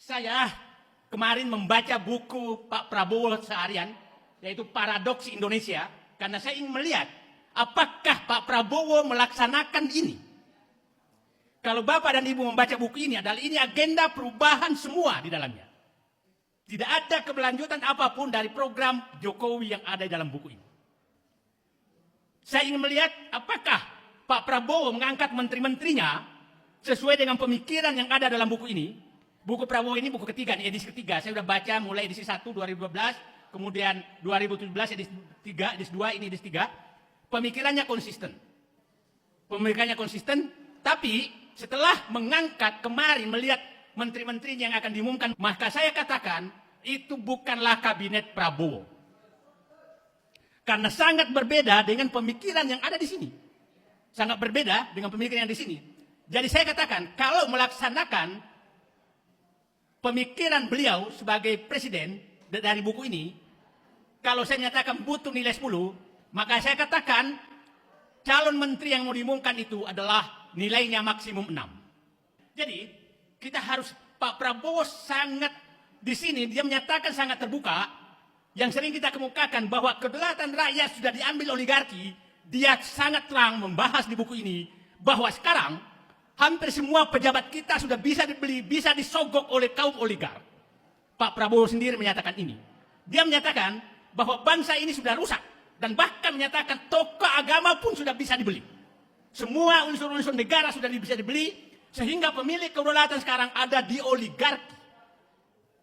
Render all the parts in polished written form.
Saya kemarin membaca buku Pak Prabowo seharian, yaitu Paradoks Indonesia, karena saya ingin melihat apakah Pak Prabowo melaksanakan ini. Kalau Bapak dan Ibu membaca buku ini, adalah ini agenda perubahan semua di dalamnya. Tidak ada keberlanjutan apapun dari program Jokowi yang ada di dalam buku ini. Saya ingin melihat apakah Pak Prabowo mengangkat menteri-menterinya sesuai dengan pemikiran yang ada dalam buku ini. Buku Prabowo ini buku ketiga, edisi ketiga. Saya sudah baca mulai edisi 1 2012, kemudian 2017 edisi 3, edisi 2, ini edisi 3. Pemikirannya konsisten. Pemikirannya konsisten, tapi setelah mengangkat kemarin melihat menteri-menteri yang akan diumumkan, maka saya katakan itu bukanlah kabinet Prabowo. Karena sangat berbeda dengan pemikiran yang ada di sini. Sangat berbeda dengan pemikiran yang di sini. Jadi saya katakan, kalau melaksanakan pemikiran beliau sebagai presiden dari buku ini, kalau saya nyatakan butuh nilai 10, maka saya katakan calon menteri yang mau diumumkan itu adalah nilainya maksimum 6. Jadi kita harus, Pak Prabowo sangat di sini dia menyatakan sangat terbuka, yang sering kita kemukakan bahwa kedaulatan rakyat sudah diambil oligarki. Dia sangat terang membahas di buku ini bahwa sekarang hampir semua pejabat kita sudah bisa dibeli, bisa disogok oleh kaum oligark. Pak Prabowo sendiri menyatakan ini. Dia menyatakan bahwa bangsa ini sudah rusak dan bahkan menyatakan tokoh agama pun sudah bisa dibeli. Semua unsur-unsur negara sudah bisa dibeli, sehingga pemilik kedaulatan sekarang ada di oligarki.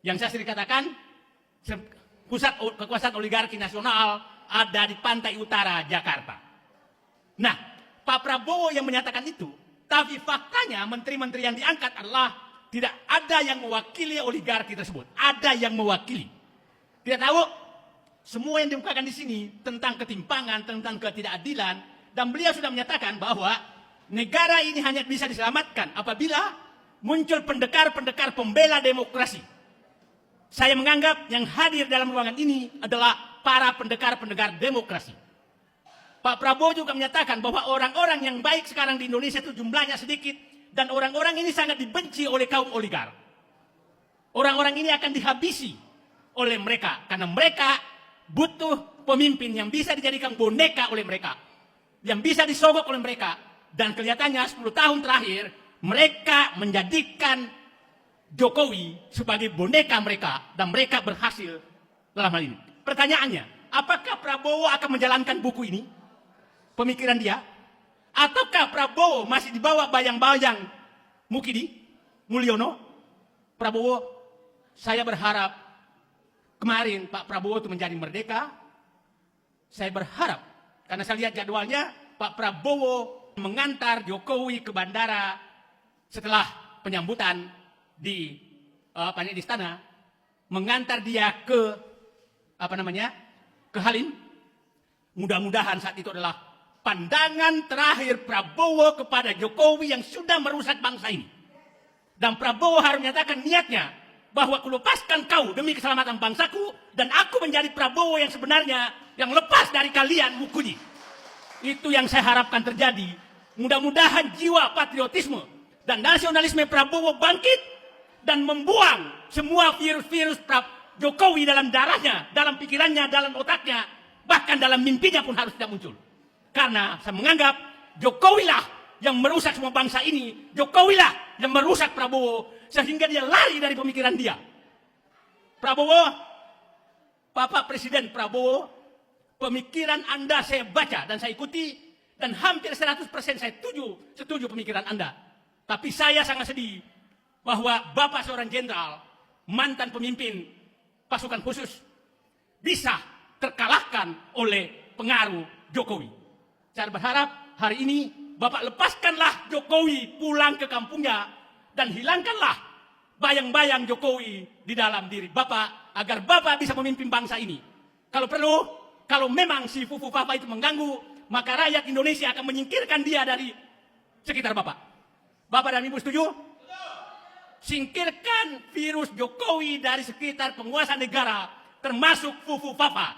Yang saya sering katakan, pusat kekuasaan oligarki nasional ada di pantai utara Jakarta. Nah, Pak Prabowo yang menyatakan itu, tapi faktanya menteri-menteri yang diangkat adalah tidak ada yang mewakili oligarki tersebut. Ada yang mewakili. Tidak tahu, semua yang diungkapkan di sini tentang ketimpangan, tentang ketidakadilan, dan beliau sudah menyatakan bahwa negara ini hanya bisa diselamatkan apabila muncul pendekar-pendekar pembela demokrasi. Saya menganggap yang hadir dalam ruangan ini adalah para pendekar-pendekar demokrasi. Pak Prabowo juga menyatakan bahwa orang-orang yang baik sekarang di Indonesia itu jumlahnya sedikit, dan orang-orang ini sangat dibenci oleh kaum oligark. Orang-orang ini akan dihabisi oleh mereka, karena mereka butuh pemimpin yang bisa dijadikan boneka oleh mereka, yang bisa disogok oleh mereka. Dan kelihatannya 10 tahun terakhir, mereka menjadikan Jokowi sebagai boneka mereka, dan mereka berhasil dalam hal ini. Pertanyaannya, apakah Prabowo akan menjalankan buku ini? Pemikiran dia? Ataukah Prabowo masih dibawa bayang-bayang Mukidi, Mulyono? Prabowo, saya berharap kemarin Pak Prabowo itu menjadi merdeka. Saya berharap, karena saya lihat jadwalnya, Pak Prabowo mengantar Jokowi ke bandara setelah penyambutan di istana, mengantar dia ke ke Halim. Mudah-mudahan saat itu adalah pandangan terakhir Prabowo kepada Jokowi yang sudah merusak bangsa ini. Dan Prabowo harus menyatakan niatnya bahwa kulepaskan kau demi keselamatan bangsaku, dan aku menjadi Prabowo yang sebenarnya, yang lepas dari kalian Mukudi. Itu yang saya harapkan terjadi. Mudah-mudahan jiwa patriotisme dan nasionalisme Prabowo bangkit dan membuang semua virus-virus Jokowi dalam darahnya, dalam pikirannya, dalam otaknya, bahkan dalam mimpinya pun harus tidak muncul. Karena saya menganggap Jokowilah yang merusak semua bangsa ini, Jokowilah yang merusak Prabowo, sehingga dia lari dari pemikiran dia. Prabowo, Bapak Presiden Prabowo, pemikiran Anda saya baca dan saya ikuti, dan hampir 100% saya setuju pemikiran Anda. Tapi saya sangat sedih bahwa Bapak seorang jenderal, mantan pemimpin pasukan khusus, bisa terkalahkan oleh pengaruh Jokowi. Saya berharap hari ini Bapak lepaskanlah Jokowi pulang ke kampungnya, dan hilangkanlah bayang-bayang Jokowi di dalam diri Bapak, agar Bapak bisa memimpin bangsa ini. Kalau perlu, kalau memang si Fufu Papa itu mengganggu, maka rakyat Indonesia akan menyingkirkan dia dari sekitar Bapak. Bapak dan Ibu setuju? Singkirkan virus Jokowi dari sekitar penguasa negara, termasuk Fufu Papa.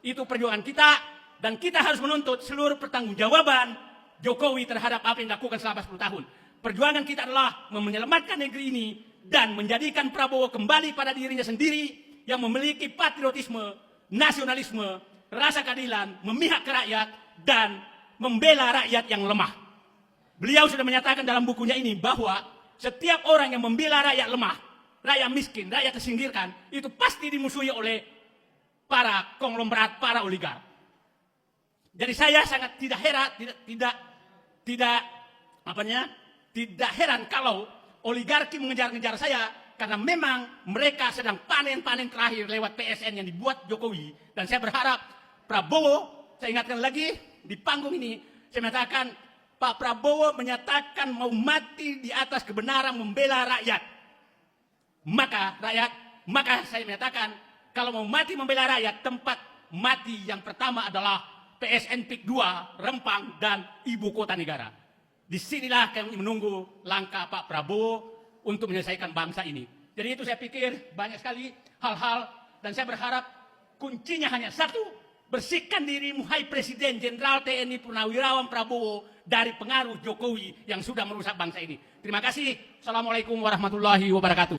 Itu perjuangan kita, dan kita harus menuntut seluruh pertanggungjawaban Jokowi terhadap apa yang dilakukan selama 10 tahun. Perjuangan kita adalah menyelamatkan negeri ini dan menjadikan Prabowo kembali pada dirinya sendiri yang memiliki patriotisme, nasionalisme, rasa keadilan, memihak ke rakyat, dan membela rakyat yang lemah. Beliau sudah menyatakan dalam bukunya ini bahwa setiap orang yang membela rakyat lemah, rakyat miskin, rakyat tersingkirkan, itu pasti dimusuhi oleh para konglomerat, para oligark. Jadi saya sangat tidak heran, tidak heran kalau oligarki mengejar-ngejar saya, karena memang mereka sedang panen-panen terakhir lewat PSN yang dibuat Jokowi. Dan saya berharap Prabowo, saya ingatkan lagi di panggung ini, saya mengatakan Pak Prabowo menyatakan mau mati di atas kebenaran membela rakyat. Maka saya menyatakan kalau mau mati membela rakyat, tempat mati yang pertama adalah PSN PIK 2, Rempang, dan Ibu Kota Negara. Disinilah kami menunggu langkah Pak Prabowo untuk menyelesaikan bangsa ini. Jadi itu saya pikir banyak sekali hal-hal, dan saya berharap kuncinya hanya satu, bersihkan dirimu hai Presiden Jenderal TNI Purnawirawan Prabowo dari pengaruh Jokowi yang sudah merusak bangsa ini. Terima kasih. Assalamualaikum warahmatullahi wabarakatuh.